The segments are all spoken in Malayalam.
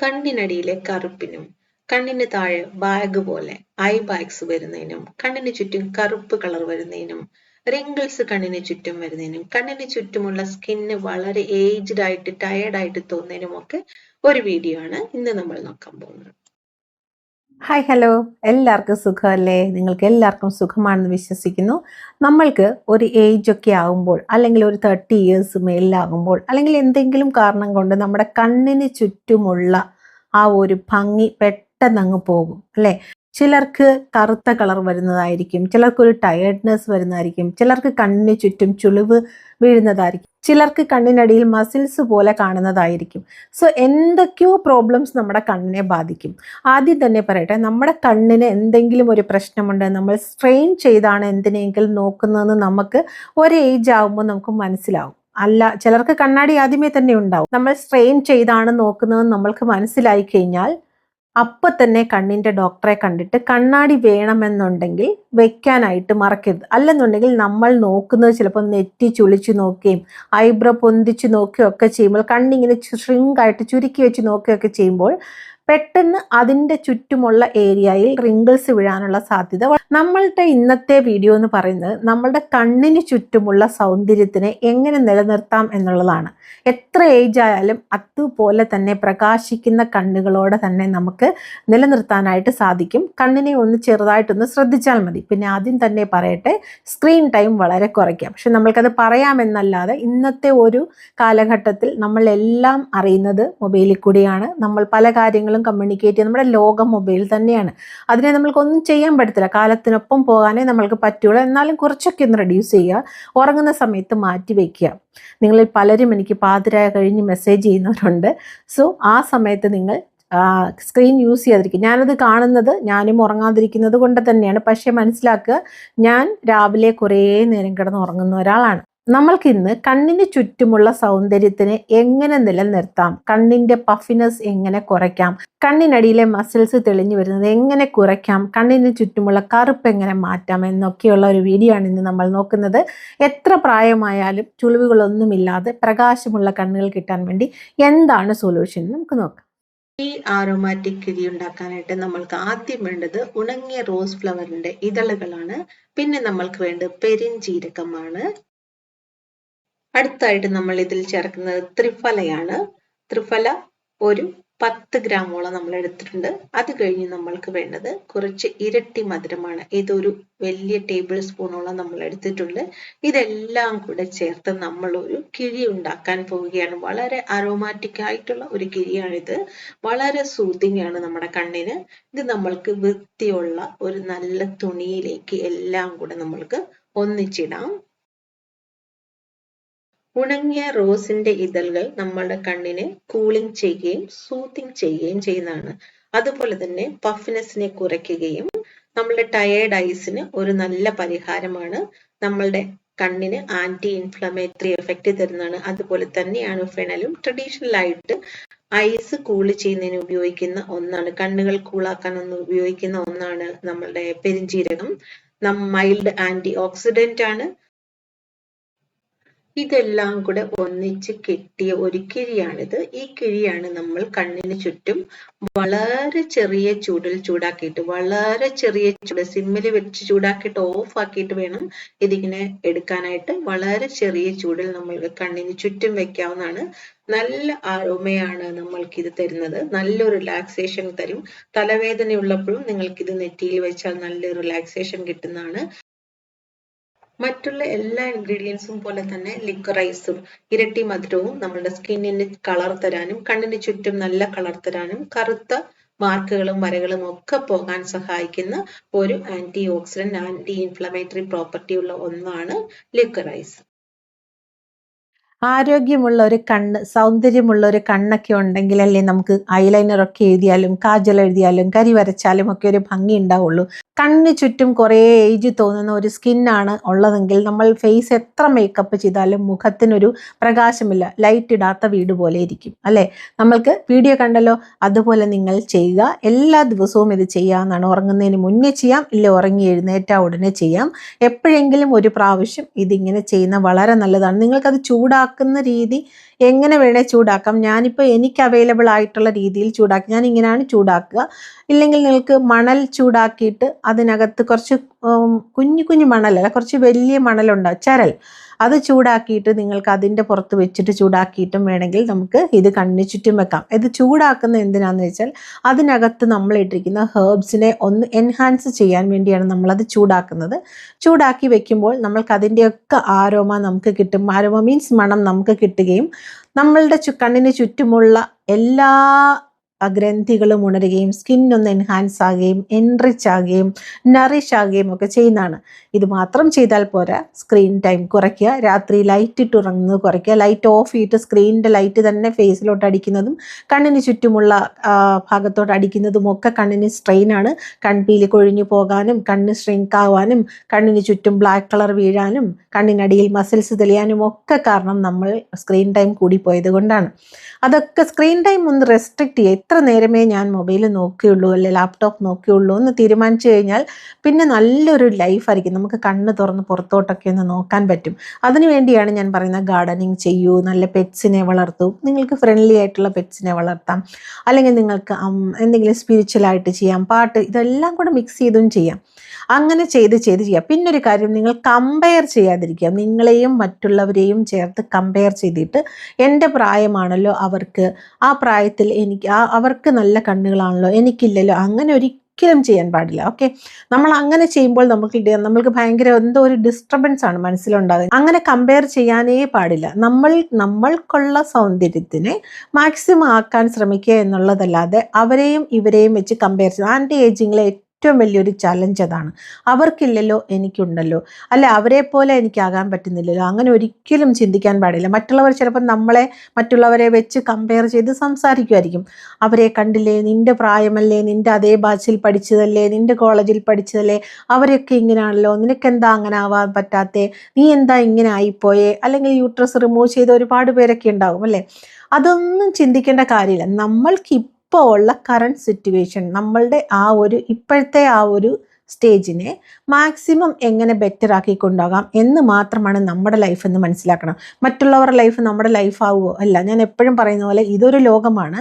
കണ്ണിനടിയിലെ കറുപ്പിനും കണ്ണിന് താഴെ ബാഗ് പോലെ ഐ ബാഗ്സ് വരുന്നതിനും കണ്ണിന് ചുറ്റും കറുപ്പ് കളർ വരുന്നതിനും റിങ്കിൾസ് കണ്ണിന് ചുറ്റും വരുന്നതിനും കണ്ണിന് ചുറ്റുമുള്ള സ്കിന്ന് വളരെ ഏജ്ഡ് ആയിട്ട് ടയർഡ് ആയിട്ട് തോന്നുന്നതിനും ഒക്കെ ഒരു വീഡിയോ ആണ് ഇന്ന് നമ്മൾ നോക്കാൻ പോകുന്നത്. ഹായ് ഹലോ, എല്ലാവർക്കും സുഖമല്ലേ? നിങ്ങൾക്ക് എല്ലാവർക്കും സുഖമാണെന്ന് വിശ്വസിക്കുന്നു. നമ്മൾക്ക് ഒരു ഏജ് ഒക്കെ ആകുമ്പോൾ അല്ലെങ്കിൽ ഒരു 30 ഇയേഴ്സ് മേലിലാകുമ്പോൾ അല്ലെങ്കിൽ എന്തെങ്കിലും കാരണം കൊണ്ട് നമ്മുടെ കണ്ണിന് ചുറ്റുമുള്ള ആ ഒരു ഭംഗി പെട്ടെന്ന് അങ്ങ് പോകും അല്ലേ? ചിലർക്ക് കറുത്ത കളർ വരുന്നതായിരിക്കും, ചിലർക്കൊരു ടയർഡ്നെസ് വരുന്നതായിരിക്കും, ചിലർക്ക് കണ്ണിന് ചുറ്റും ചുളിവ് വീഴുന്നതായിരിക്കും, ചിലർക്ക് കണ്ണിനടിയിൽ മസിൽസ് പോലെ കാണുന്നതായിരിക്കും. സോ എന്തൊക്കെയോ പ്രോബ്ലംസ് നമ്മുടെ കണ്ണിനെ ബാധിക്കും. ആദ്യം തന്നെ പറയട്ടെ, നമ്മുടെ കണ്ണിന് എന്തെങ്കിലും ഒരു പ്രശ്നമുണ്ട്, നമ്മൾ സ്ട്രെയിൻ ചെയ്താണ് എന്തിനെങ്കിലും നോക്കുന്നതെന്ന് നമുക്ക് ഒരു ഏജ് ആകുമ്പോൾ നമുക്ക് മനസ്സിലാവും. അല്ല, ചിലർക്ക് കണ്ണാടി ആദ്യമേ തന്നെ ഉണ്ടാവും. നമ്മൾ സ്ട്രെയിൻ ചെയ്താണ് നോക്കുന്നതെന്ന് നമ്മൾക്ക് മനസ്സിലായി കഴിഞ്ഞാൽ അപ്പം തന്നെ കണ്ണിൻ്റെ ഡോക്ടറെ കണ്ടിട്ട് കണ്ണാടി വേണമെന്നുണ്ടെങ്കിൽ വെക്കാനായിട്ട് മറക്കരുത്. അല്ലെന്നുണ്ടെങ്കിൽ നമ്മൾ നോക്കുന്നത് ചിലപ്പോൾ നെറ്റി ചുളിച്ച് നോക്കുകയും ഐബ്രോ പൊന്തിച്ച് നോക്കുകയൊക്കെ ചെയ്യുമ്പോൾ കണ്ണിങ്ങനെ ഷ്രിങ്കായിട്ട് ചുരുക്കി വെച്ച് നോക്കുകയൊക്കെ ചെയ്യുമ്പോൾ പെട്ടെന്ന് അതിൻ്റെ ചുറ്റുമുള്ള ഏരിയയിൽ റിങ്കിൾസ് വീഴാനുള്ള സാധ്യത. നമ്മളുടെ ഇന്നത്തെ വീഡിയോ എന്ന് പറയുന്നത് നമ്മളുടെ കണ്ണിന് ചുറ്റുമുള്ള സൗന്ദര്യത്തിനെ എങ്ങനെ നിലനിർത്താം എന്നുള്ളതാണ്. എത്ര ഏജ് ആയാലും അതുപോലെ തന്നെ പ്രകാശിക്കുന്ന കണ്ണുകളോടെ തന്നെ നമുക്ക് നിലനിർത്താനായിട്ട് സാധിക്കും. കണ്ണിനെ ഒന്ന് ചെറുതായിട്ടൊന്ന് ശ്രദ്ധിച്ചാൽ മതി. പിന്നെ ആദ്യം തന്നെ പറയട്ടെ, സ്ക്രീൻ ടൈം വളരെ കുറയ്ക്കാം. പക്ഷെ നമ്മൾക്കത് പറയാമെന്നല്ലാതെ ഇന്നത്തെ ഒരു കാലഘട്ടത്തിൽ നമ്മളെല്ലാം അറിയുന്നത് മൊബൈലിൽ കൂടിയാണ്. നമ്മൾ പല കാര്യങ്ങളും കമ്മ്യൂണിക്കേറ്റ് ചെയ്യുക, നമ്മുടെ ലോകം മൊബൈൽ തന്നെയാണ്. അതിനെ നമ്മൾക്കൊന്നും ചെയ്യാൻ പറ്റത്തില്ല. കാലത്തിനൊപ്പം പോകാനേ നമ്മൾക്ക് പറ്റുള്ളൂ. എന്നാലും കുറച്ചൊക്കെ ഒന്ന് റെഡ്യൂസ് ചെയ്യുക. ഉറങ്ങുന്ന സമയത്ത് മാറ്റി വയ്ക്കുക. നിങ്ങളിൽ പലരും എനിക്ക് പാതിരായ കഴിഞ്ഞ് മെസ്സേജ് ചെയ്യുന്നവരുണ്ട്. സോ ആ സമയത്ത് നിങ്ങൾ സ്ക്രീൻ യൂസ് ചെയ്യാതിരിക്കും. ഞാനത് കാണുന്നത് ഞാനും ഉറങ്ങാതിരിക്കുന്നത് കൊണ്ട് തന്നെയാണ്. പക്ഷേ മനസ്സിലാക്കുക, ഞാൻ രാവിലെ കുറേ നേരം കിടന്ന് ഉറങ്ങുന്ന ഒരാളാണ്. നമ്മൾക്കിന്ന് കണ്ണിന് ചുറ്റുമുള്ള സൗന്ദര്യത്തിനെ എങ്ങനെ നിലനിർത്താം, കണ്ണിൻ്റെ പഫിനെസ് എങ്ങനെ കുറയ്ക്കാം, കണ്ണിനടിയിലെ മസിൽസ് തെളിഞ്ഞു വരുന്നത് എങ്ങനെ കുറയ്ക്കാം, കണ്ണിന് ചുറ്റുമുള്ള കറുപ്പ് എങ്ങനെ മാറ്റാം എന്നൊക്കെയുള്ള ഒരു വീഡിയോ ആണ് ഇന്ന് നമ്മൾ നോക്കുന്നത്. എത്ര പ്രായമായാലും ചുളിവുകളൊന്നുമില്ലാതെ പ്രകാശമുള്ള കണ്ണുകൾ കിട്ടാൻ വേണ്ടി എന്താണ് സൊല്യൂഷൻ നമുക്ക് നോക്കാം. ഈ ആരോമാറ്റിക് കിഴി ഉണ്ടാക്കാനായിട്ട് നമ്മൾക്ക് ആദ്യം വേണ്ടത് ഉണങ്ങിയ റോസ് ഫ്ലവറിന്റെ ഇതളുകളാണ്. പിന്നെ നമ്മൾക്ക് വേണ്ടത് പെരിഞ്ജീരകമാണ്. അടുത്തായിട്ട് നമ്മൾ ഇതിൽ ചേർക്കുന്നത് ത്രിഫലയാണ്. ത്രിഫല ഒരു 10 ഗ്രാമോളം നമ്മൾ എടുത്തിട്ടുണ്ട്. അത് കഴിഞ്ഞ് നമ്മൾക്ക് വേണ്ടത് കുറച്ച് ഇരട്ടി മധുരമാണ്. ഇതൊരു വലിയ ടേബിൾ സ്പൂണോളം നമ്മൾ എടുത്തിട്ടുണ്ട്. ഇതെല്ലാം കൂടെ ചേർത്ത് നമ്മൾ ഒരു കിഴി ഉണ്ടാക്കാൻ പോവുകയാണ്. വളരെ അരോമാറ്റിക് ആയിട്ടുള്ള ഒരു കിഴിയാണിത്. വളരെ സൂതിങ് ആണ് നമ്മുടെ കണ്ണിന്. ഇത് നമ്മൾക്ക് വൃത്തിയുള്ള ഒരു നല്ല തുണിയിലേക്ക് എല്ലാം കൂടെ നമ്മൾക്ക് ഒന്നിച്ചിടാം. ഉണങ്ങിയ റോസിന്റെ ഇതളുകൾ നമ്മളുടെ കണ്ണിനെ കൂളിംഗ് ചെയ്യുകയും സൂത്തിങ് ചെയ്യുകയും ചെയ്യുന്നതാണ്. അതുപോലെ തന്നെ പഫ്നെസ്സിനെ കുറയ്ക്കുകയും നമ്മളുടെ ടയേർഡ് ഐസിന് ഒരു നല്ല പരിഹാരമാണ്. നമ്മളുടെ കണ്ണിന് ആന്റി ഇൻഫ്ലമേറ്ററി എഫക്റ്റ് തരുന്നതാണ്. അതുപോലെ തന്നെയാണ് ഫെനലും. ട്രഡീഷണൽ ആയിട്ട് ഐസ് കൂള് ചെയ്യുന്നതിന് ഉപയോഗിക്കുന്ന ഒന്നാണ്, കണ്ണുകൾ കൂളാക്കാൻ ഉപയോഗിക്കുന്ന ഒന്നാണ് നമ്മളുടെ പെരിഞ്ജീരകം. മൈൽഡ് ആന്റി ഓക്സിഡന്റ് ആണ്. ഇതെല്ലാം കൂടെ ഒന്നിച്ച് കെട്ടിയ ഒരു കിഴിയാണിത്. ഈ കിഴിയാണ് നമ്മൾ കണ്ണിന് ചുറ്റും വളരെ ചെറിയ ചൂടിൽ ചൂടാക്കിയിട്ട്, വളരെ ചെറിയ ചൂട് സിമ്മിൽ വെച്ച് ചൂടാക്കിയിട്ട് ഓഫ് ആക്കിയിട്ട് വേണം ഇതിങ്ങനെ എടുക്കാനായിട്ട്. വളരെ ചെറിയ ചൂടിൽ നമ്മൾക്ക് കണ്ണിന് ചുറ്റും വെക്കാവുന്നതാണ്. നല്ല ആരോമയാണ് നമ്മൾക്കിത് തരുന്നത്. നല്ലൊരു റിലാക്സേഷൻ തരും. തലവേദന ഉള്ളപ്പോഴും നിങ്ങൾക്കിത് നെറ്റിയിൽ വെച്ചാൽ നല്ലൊരു റിലാക്സേഷൻ കിട്ടുന്നതാണ്. മറ്റുള്ള എല്ലാ ഇൻഗ്രീഡിയൻസും പോലെ തന്നെ ലിക്വറൈസും ഇരട്ടി മധുരവും നമ്മുടെ സ്കിന്നിന് കളർ തരാനും കണ്ണിന് ചുറ്റും നല്ല കളർ തരാനും കറുത്ത മാർക്കുകളും വരകളും ഒക്കെ പോകാൻ സഹായിക്കുന്ന ഒരു anti oxidant anti inflammatory property ഉള്ള ഒന്നാണ് ലിക്വറൈസ്. ആരോഗ്യമുള്ള ഒരു കണ്ണ്, സൗന്ദര്യമുള്ള ഒരു കണ്ണൊക്കെ ഉണ്ടെങ്കിലല്ലേ നമുക്ക് ഐലൈനർ ഒക്കെ എഴുതിയാലും കാജൽ എഴുതിയാലും കരി വരച്ചാലും ഒക്കെ ഒരു ഭംഗി ഉണ്ടാവുള്ളൂ. കണ്ണിന് ചുറ്റും കുറേ ഏജ് തോന്നുന്ന ഒരു സ്കിന്നാണ് ഉള്ളതെങ്കിൽ നമ്മൾ ഫേസ് എത്ര മേക്കപ്പ് ചെയ്താലും മുഖത്തിനൊരു പ്രകാശമില്ല, ലൈറ്റ് ഇടാത്ത വീട് പോലെ ഇരിക്കും അല്ലേ? നമ്മൾക്ക് വീഡിയോ കണ്ടല്ലോ, അതുപോലെ നിങ്ങൾ ചെയ്യുക. എല്ലാ ദിവസവും ഇത് ചെയ്യാവുന്നതാണ്. ഉറങ്ങുന്നതിന് മുന്നേ ചെയ്യാം, ഇല്ല ഉറങ്ങി എഴുന്നേറ്റാൽ ഉടനെ ചെയ്യാം. എപ്പോഴെങ്കിലും ഒരു പ്രാവശ്യം ഇതിങ്ങനെ ചെയ്യുന്ന വളരെ നല്ലതാണ്. നിങ്ങൾക്കത് ചൂടാക്കാൻ ചൂടാക്കുന്ന രീതി എങ്ങനെ വേണേൽ ചൂടാക്കാം. ഞാനിപ്പോൾ എനിക്ക് അവൈലബിൾ ആയിട്ടുള്ള രീതിയിൽ ചൂടാക്കി, ഞാൻ ഇങ്ങനെയാണ് ചൂടാക്കുക. ഇല്ലെങ്കിൽ നിങ്ങൾക്ക് മണൽ ചൂടാക്കിയിട്ട് അതിനകത്ത് കുറച്ച് കുഞ്ഞു കുഞ്ഞു മണലല്ല, കുറച്ച് വലിയ മണലുണ്ടാവും, ചരൽ, അത് ചൂടാക്കിയിട്ട് നിങ്ങൾക്ക് അതിൻ്റെ പുറത്ത് വെച്ചിട്ട് ചൂടാക്കിയിട്ടും വേണമെങ്കിൽ നമുക്ക് ഇത് കണ്ണിന് ചുറ്റും വെക്കാം. ഇത് ചൂടാക്കുന്ന എന്തിനാണെന്ന് വെച്ചാൽ അതിനകത്ത് നമ്മൾ ഇട്ടിരിക്കുന്ന ഹെർബ്സിനെ ഒന്ന് എൻഹാൻസ് ചെയ്യാൻ വേണ്ടിയാണ് നമ്മളത് ചൂടാക്കുന്നത്. ചൂടാക്കി വെക്കുമ്പോൾ നമ്മൾക്ക് അതിൻ്റെയൊക്കെ ആരോമ നമുക്ക് കിട്ടും. ആരോമ മീൻസ് മണം നമുക്ക് കിട്ടുകയും നമ്മളുടെ കണ്ണിന് ചുറ്റുമുള്ള എല്ലാ ഗ്രന്ഥികളും ഉണരുകയും സ്കിന്നൊന്ന് എൻഹാൻസ് ആകുകയും എൻറിച്ച് ആകുകയും നറിഷ് ആകുകയും ഒക്കെ ചെയ്യുന്നതാണ്. ഇത് മാത്രം ചെയ്താൽ പോരാ, സ്ക്രീൻ ടൈം കുറയ്ക്കുക, രാത്രി ലൈറ്റ് ഇട്ട് ഉറങ്ങുന്നത് കുറയ്ക്കുക, ലൈറ്റ് ഓഫ് ചെയ്തിട്ട് സ്ക്രീനിൻ്റെ ലൈറ്റ് തന്നെ ഫേസിലോട്ട് അടിക്കുന്നതും കണ്ണിന് ചുറ്റുമുള്ള ഭാഗത്തോട്ട് അടിക്കുന്നതും ഒക്കെ കണ്ണിന് സ്ട്രെയിനാണ്. കൺപീലി കൊഴിഞ്ഞു പോകാനും കണ്ണ് ഷ്രിങ്ക് ആവാനും കണ്ണിന് ചുറ്റും ബ്ലാക്ക് കളർ വീഴാനും കണ്ണിനടിയിൽ മസിൽസ് തെളിയാനും ഒക്കെ കാരണം നമ്മൾ സ്ക്രീൻ ടൈം കൂടിപ്പോയത് കൊണ്ടാണ്. അതൊക്കെ സ്ക്രീൻ ടൈം ഒന്ന് റെസ്ട്രിക്റ്റ് ചെയ്യുക. എത്ര നേരമേ ഞാൻ മൊബൈൽ നോക്കിയുള്ളൂ അല്ലെ ലാപ്ടോപ്പ് നോക്കിയുള്ളൂ എന്ന് തീരുമാനിച്ചു കഴിഞ്ഞാൽ പിന്നെ നല്ലൊരു ലൈഫായിരിക്കും. നമുക്ക് കണ്ണ് തുറന്ന് പുറത്തോട്ടൊക്കെ ഒന്ന് നോക്കാൻ പറ്റും. അതിനു വേണ്ടിയാണ് ഞാൻ പറയുന്നത് ഗാർഡനിങ് ചെയ്യൂ, നല്ല പെറ്റ്സിനെ വളർത്തൂ. നിങ്ങൾക്ക് ഫ്രണ്ട്ലി ആയിട്ടുള്ള പെറ്റ്സിനെ വളർത്താം, അല്ലെങ്കിൽ നിങ്ങൾക്ക് എന്തെങ്കിലും സ്പിരിച്വലായിട്ട് ചെയ്യാം, പാട്ട്, ഇതെല്ലാം കൂടെ മിക്സ് ചെയ്തും ചെയ്യാം. അങ്ങനെ ചെയ്ത് ചെയ്യാം. പിന്നൊരു കാര്യം, നിങ്ങൾ കമ്പയർ ചെയ്യാതിരിക്കുക. നിങ്ങളെയും മറ്റുള്ളവരെയും ചേർത്ത് കമ്പയർ ചെയ്തിട്ട് എൻ്റെ പ്രായമാണല്ലോ അവർക്ക്, ആ പ്രായത്തിൽ അവർക്ക് നല്ല കണ്ണുകളാണല്ലോ എനിക്കില്ലല്ലോ, അങ്ങനെ ഒരിക്കലും ചെയ്യാൻ പാടില്ല. ഓക്കെ, നമ്മൾ അങ്ങനെ ചെയ്യുമ്പോൾ നമ്മൾക്ക് ഭയങ്കര എന്തോ ഒരു ഡിസ്റ്റർബൻസ് ആണ് മനസ്സിലുണ്ടാകുന്നത്. അങ്ങനെ കമ്പയർ ചെയ്യാനേ പാടില്ല. നമ്മൾക്കുള്ള സൗന്ദര്യത്തിനെ മാക്സിമം ആക്കാൻ ശ്രമിക്കുക എന്നുള്ളതല്ലാതെ അവരെയും ഇവരെയും വെച്ച് കമ്പയർ ചെയ്യുക. ആൻറ്റി ഏജിങ്ങിലെ ഏറ്റവും വലിയൊരു ചലഞ്ച് അതാണ്. അവർക്കില്ലല്ലോ എനിക്കുണ്ടല്ലോ, അല്ല അവരെ പോലെ എനിക്കാകാൻ പറ്റുന്നില്ലല്ലോ, അങ്ങനെ ഒരിക്കലും ചിന്തിക്കാൻ പാടില്ല. മറ്റുള്ളവർ ചിലപ്പോൾ മറ്റുള്ളവരെ വെച്ച് കമ്പയർ ചെയ്ത് സംസാരിക്കുമായിരിക്കും. അവരെ കണ്ടില്ലേ, നിൻ്റെ പ്രായമല്ലേ, നിൻ്റെ അതേ ബാച്ചിൽ പഠിച്ചതല്ലേ, നിൻ്റെ കോളേജിൽ പഠിച്ചതല്ലേ, അവരൊക്കെ ഇങ്ങനെയാണല്ലോ, നിനക്കെന്താ അങ്ങനെ ആവാൻ പറ്റാത്തേ, നീ എന്താ ഇങ്ങനെ ആയിപ്പോയേ, അല്ലെങ്കിൽ യൂട്രസ് റിമൂവ് ചെയ്ത ഒരുപാട് പേരൊക്കെ ഉണ്ടാകും അല്ലേ. അതൊന്നും ചിന്തിക്കേണ്ട കാര്യമില്ല. നമ്മൾക്ക് ഇപ്പോൾ ഉള്ള കറണ്ട് സിറ്റുവേഷൻ, നമ്മളുടെ ഇപ്പോഴത്തെ ആ ഒരു സ്റ്റേജിനെ മാക്സിമം എങ്ങനെ ബെറ്റർ ആക്കി കൊണ്ടുപോകാം എന്ന് മാത്രമാണ് നമ്മുടെ ലൈഫ് എന്ന് മനസ്സിലാക്കണം. മറ്റുള്ളവരുടെ ലൈഫ് നമ്മുടെ ലൈഫ് ആവുമോ? അല്ല. ഞാൻ എപ്പോഴും പറയുന്ന പോലെ ഇതൊരു ലോകമാണ്.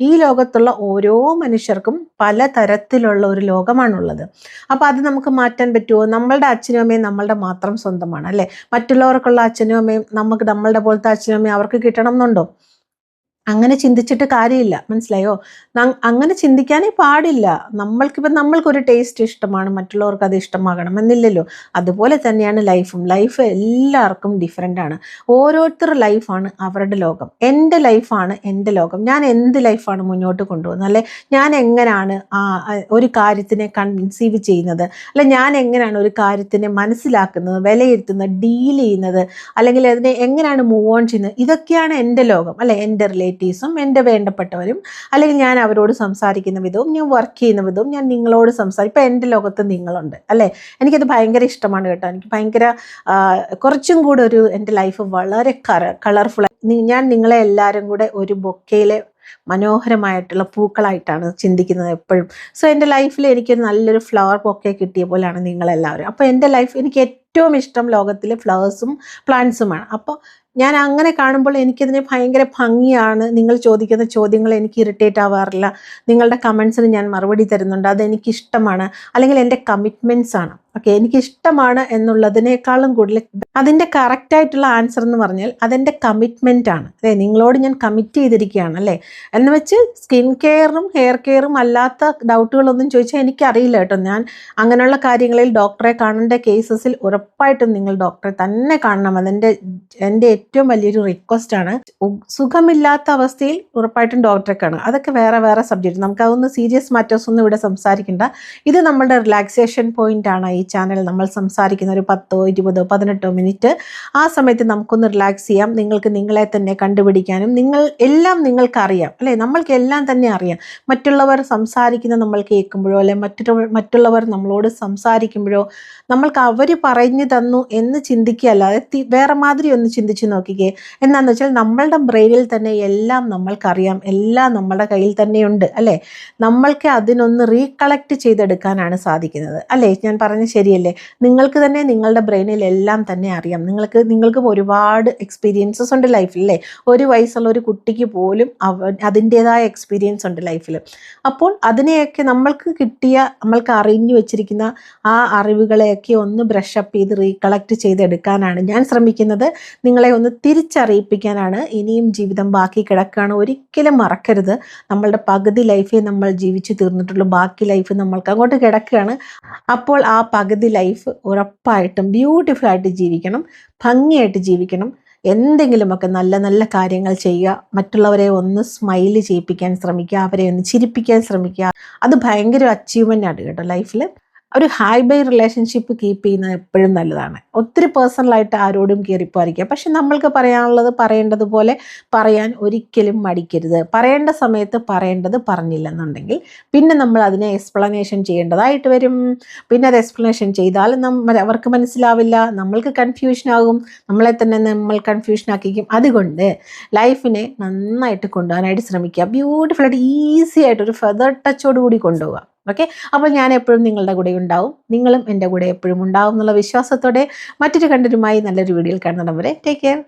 ഈ ലോകത്തുള്ള ഓരോ മനുഷ്യർക്കും പല തരത്തിലുള്ള ഒരു ലോകമാണുള്ളത്. അപ്പോൾ അത് നമുക്ക് മാറ്റാൻ പറ്റുമോ? നമ്മളുടെ അച്ഛനും അമ്മയും നമ്മളുടെ മാത്രം സ്വന്തമാണ് അല്ലേ. മറ്റുള്ളവർക്കുള്ള അച്ഛനും അമ്മയും നമ്മളുടെ പോലത്തെ അച്ഛനും അമ്മയും അവർക്ക് കിട്ടണം എന്നുണ്ടോ? അങ്ങനെ ചിന്തിച്ചിട്ട് കാര്യമില്ല, മനസ്സിലായോ? അങ്ങനെ ചിന്തിക്കാനേ പാടില്ല. നമ്മൾക്കൊരു ടേസ്റ്റ് ഇഷ്ടമാണ്, മറ്റുള്ളവർക്ക് അത് ഇഷ്ടമാകണം എന്നില്ലല്ലോ. അതുപോലെ തന്നെയാണ് ലൈഫ് എല്ലാവർക്കും ഡിഫറെൻ്റ് ആണ്. ഓരോരുത്തരുടെ ലൈഫാണ് അവരുടെ ലോകം. എൻ്റെ ലൈഫാണ് എൻ്റെ ലോകം. ഞാൻ എന്ത് ലൈഫാണ് മുന്നോട്ട് കൊണ്ടുപോകുന്നത്, അല്ലെ ഞാൻ എങ്ങനെയാണ് ഒരു കാര്യത്തിനെ കൺസീവ് ചെയ്യുന്നത്, അല്ലെ ഞാൻ എങ്ങനെയാണ് ഒരു കാര്യത്തിനെ മനസ്സിലാക്കുന്നത്, വിലയിരുത്തുന്നത്, ഡീൽ ചെയ്യുന്നത്, അല്ലെങ്കിൽ അതിനെ എങ്ങനെയാണ് മൂവ് ഓൺ ചെയ്യുന്നത്, ഇതൊക്കെയാണ് എൻ്റെ ലോകം അല്ലെ. എൻ്റെ റിലേറ്റീവ്സും എൻ്റെ വേണ്ടപ്പെട്ടവരും, അല്ലെങ്കിൽ ഞാൻ അവരോട് സംസാരിക്കുന്ന വിധവും, ഞാൻ വർക്ക് ചെയ്യുന്ന വിധവും, ഞാൻ നിങ്ങളോട് ഇപ്പം എൻ്റെ ലോകത്ത് നിങ്ങളുണ്ട് അല്ലേ. എനിക്കത് ഭയങ്കര ഇഷ്ടമാണ് കേട്ടോ. എനിക്ക് ഭയങ്കര കുറച്ചും കൂടെ എൻ്റെ ലൈഫ് വളരെ കളർഫുൾ. ഞാൻ നിങ്ങളെ എല്ലാവരും കൂടെ ഒരു ബൊക്കയിലെ മനോഹരമായിട്ടുള്ള പൂക്കളായിട്ടാണ് ചിന്തിക്കുന്നത് എപ്പോഴും. സോ എൻ്റെ ലൈഫിൽ എനിക്കൊരു നല്ലൊരു ഫ്ലവർ ബൊക്കെ കിട്ടിയ പോലെയാണ് നിങ്ങളെല്ലാവരും. അപ്പോൾ എൻ്റെ ലൈഫ്, എനിക്ക് ഏറ്റവും ഇഷ്ടം ലോകത്തിലെ ഫ്ലവേഴ്സും പ്ലാന്റ്സുമാണ്. അപ്പോൾ ഞാൻ അങ്ങനെ കാണുമ്പോൾ എനിക്കതിന് ഭയങ്കര ഭംഗിയാണ്. നിങ്ങൾ ചോദിക്കുന്ന ചോദ്യങ്ങൾ എനിക്ക് ഇറിറ്റേറ്റ് ആവാറില്ല. നിങ്ങളുടെ കമൻസിന് ഞാൻ മറുപടി തരുന്നുണ്ട്. അതെനിക്കിഷ്ടമാണ്. അല്ലെങ്കിൽ എൻ്റെ കമ്മിറ്റ്മെൻറ്റ്സ് ആണ്. ഓക്കെ, എനിക്കിഷ്ടമാണ് എന്നുള്ളതിനേക്കാളും കൂടുതൽ അതിൻ്റെ കറക്റ്റായിട്ടുള്ള ആൻസർ എന്ന് പറഞ്ഞാൽ അതെൻ്റെ കമ്മിറ്റ്മെൻ്റ് ആണ്. അല്ലേ, നിങ്ങളോട് ഞാൻ കമ്മിറ്റ് ചെയ്തിരിക്കുകയാണ് അല്ലേ. എന്ന് വെച്ച് സ്കിൻ കെയറും ഹെയർ കെയറും അല്ലാത്ത ഡൗട്ടുകളൊന്നും ചോദിച്ചാൽ എനിക്കറിയില്ല കേട്ടോ. ഞാൻ അങ്ങനെയുള്ള കാര്യങ്ങളിൽ ഡോക്ടറെ കാണേണ്ട കേസസിൽ ഉറപ്പായിട്ടും നിങ്ങൾ ഡോക്ടറെ തന്നെ കാണണം. എൻ്റെ ഏറ്റവും വലിയൊരു റിക്വസ്റ്റാണ്. സുഖമില്ലാത്ത അവസ്ഥയിൽ ഉറപ്പായിട്ടും ഡോക്ടറെ കാണുക. അതൊക്കെ വേറെ സബ്ജക്റ്റ്. നമുക്കതൊന്ന് സീരിയസ് മാറ്റേഴ്സ് ഒന്നും ഇവിടെ സംസാരിക്കേണ്ട. ഇത് നമ്മുടെ റിലാക്സേഷൻ പോയിന്റ് ആണ്. ഈ ചാനൽ നമ്മൾ സംസാരിക്കുന്ന ഒരു 10, 20, 18 മിനിറ്റ്. ആ സമയത്ത് നമുക്കൊന്ന് റിലാക്സ് ചെയ്യാം. നിങ്ങൾക്ക് നിങ്ങളെ തന്നെ കണ്ടുപിടിക്കാനും നിങ്ങൾക്കറിയാം അല്ലേ. നമ്മൾക്ക് എല്ലാം തന്നെ അറിയാം. മറ്റുള്ളവർ സംസാരിക്കുന്ന നമ്മൾ കേൾക്കുമ്പോഴോ, അല്ലെ മറ്റുള്ളവർ നമ്മളോട് സംസാരിക്കുമ്പോഴോ നമ്മൾക്ക് അവർ പറഞ്ഞു തന്നു എന്ന് ചിന്തിക്കുക, അല്ലാതെ വേറെ മാതിരി ഒന്ന് ചിന്തിച്ച് നോക്കിക്കേ. എന്താണെന്ന് വെച്ചാൽ നമ്മളുടെ ബ്രെയിനിൽ തന്നെ എല്ലാം നമ്മൾക്കറിയാം, എല്ലാം നമ്മുടെ കയ്യിൽ തന്നെയുണ്ട് അല്ലേ. നമ്മൾക്ക് അതിനൊന്ന് റീകളക്ട് ചെയ്തെടുക്കാനാണ് സാധിക്കുന്നത് അല്ലേ. ഞാൻ പറഞ്ഞ ശരിയല്ലേ? നിങ്ങൾക്ക് തന്നെ നിങ്ങളുടെ ബ്രെയിനിൽ എല്ലാം തന്നെ അറിയാം. നിങ്ങൾക്കും ഒരുപാട് എക്സ്പീരിയൻസസ് ഉണ്ട് ലൈഫിൽ അല്ലേ. 1 വയസ്സുള്ള ഒരു കുട്ടിക്ക് പോലും അതിൻ്റെതായ എക്സ്പീരിയൻസ് ഉണ്ട് ലൈഫിൽ. അപ്പോൾ അതിനെയൊക്കെ നമ്മൾക്ക് അറിഞ്ഞു വെച്ചിരിക്കുന്ന ആ അറിവുകളെയൊക്കെ ഒന്ന് ബ്രഷപ്പ് ചെയ്ത് റീകളക്ട് ചെയ്തെടുക്കാനാണ് ഞാൻ ശ്രമിക്കുന്നത്. നിങ്ങളെ ഒന്ന് തിരിച്ചറിയിപ്പിക്കാനാണ്. ഇനിയും ജീവിതം ബാക്കി കിടക്കുകയാണ്. ഒരിക്കലും മറക്കരുത്, നമ്മളുടെ പകുതി ലൈഫേ നമ്മൾ ജീവിച്ചു തീർന്നിട്ടുള്ളൂ, ബാക്കി ലൈഫ് നമ്മൾക്ക് അങ്ങോട്ട് കിടക്കുകയാണ്. അപ്പോൾ ആ പകുതി ലൈഫ് ഉറപ്പായിട്ടും ബ്യൂട്ടിഫുൾ ആയിട്ട് ജീവിക്കണം, ഭംഗിയായിട്ട് ജീവിക്കണം. എന്തെങ്കിലുമൊക്കെ നല്ല നല്ല കാര്യങ്ങൾ ചെയ്യുക, മറ്റുള്ളവരെ ഒന്ന് സ്മൈല് ചെയ്യിപ്പിക്കാൻ ശ്രമിക്കുക, അവരെ ഒന്ന് ചിരിപ്പിക്കാൻ ശ്രമിക്കുക. അത് ഭയങ്കര അച്ചീവ്മെൻ്റ് ആണ് കേട്ടോ ലൈഫിൽ. ഒരു ഹൈ ബൈ റിലേഷൻഷിപ്പ് കീപ്പ് ചെയ്യുന്നത് എപ്പോഴും നല്ലതാണ്. ഒത്തിരി പേഴ്സണലായിട്ട് ആരോടും കയറിപ്പോയിരിക്കുക. പക്ഷെ നമ്മൾക്ക് പറയാനുള്ളത് പറയേണ്ടതുപോലെ പറയാൻ ഒരിക്കലും മടിക്കരുത്. പറയേണ്ട സമയത്ത് പറയേണ്ടത് പറഞ്ഞില്ലെന്നുണ്ടെങ്കിൽ പിന്നെ നമ്മൾ അതിനെ എക്സ്പ്ലനേഷൻ ചെയ്യേണ്ടതായിട്ട് വരും. പിന്നെ അത് എക്സ്പ്ലനേഷൻ ചെയ്താൽ അവർക്ക് മനസ്സിലാവില്ല, നമ്മൾക്ക് കൺഫ്യൂഷനാകും, നമ്മളെ തന്നെ നമ്മൾ കൺഫ്യൂഷനാക്കിക്കും. അതുകൊണ്ട് ലൈഫിനെ നന്നായിട്ട് കൊണ്ടുപോകാനായിട്ട് ശ്രമിക്കുക. ബ്യൂട്ടിഫുള്ളായിട്ട് ഈസി ആയിട്ട് ഒരു ഫെദർ ടച്ചോട് കൂടി കൊണ്ടുപോകുക. ഓക്കെ, അപ്പോൾ ഞാൻ എപ്പോഴും നിങ്ങളുടെ കൂടെ ഉണ്ടാവും, നിങ്ങളും എൻ്റെ കൂടെ എപ്പോഴും ഉണ്ടാവും എന്നുള്ള വിശ്വാസത്തോടെ മറ്റൊരു കണ്ടന്റുമായി നല്ലൊരു വീഡിയോയിൽ കാണുന്നിടം വരെ ടേക്ക് കെയർ.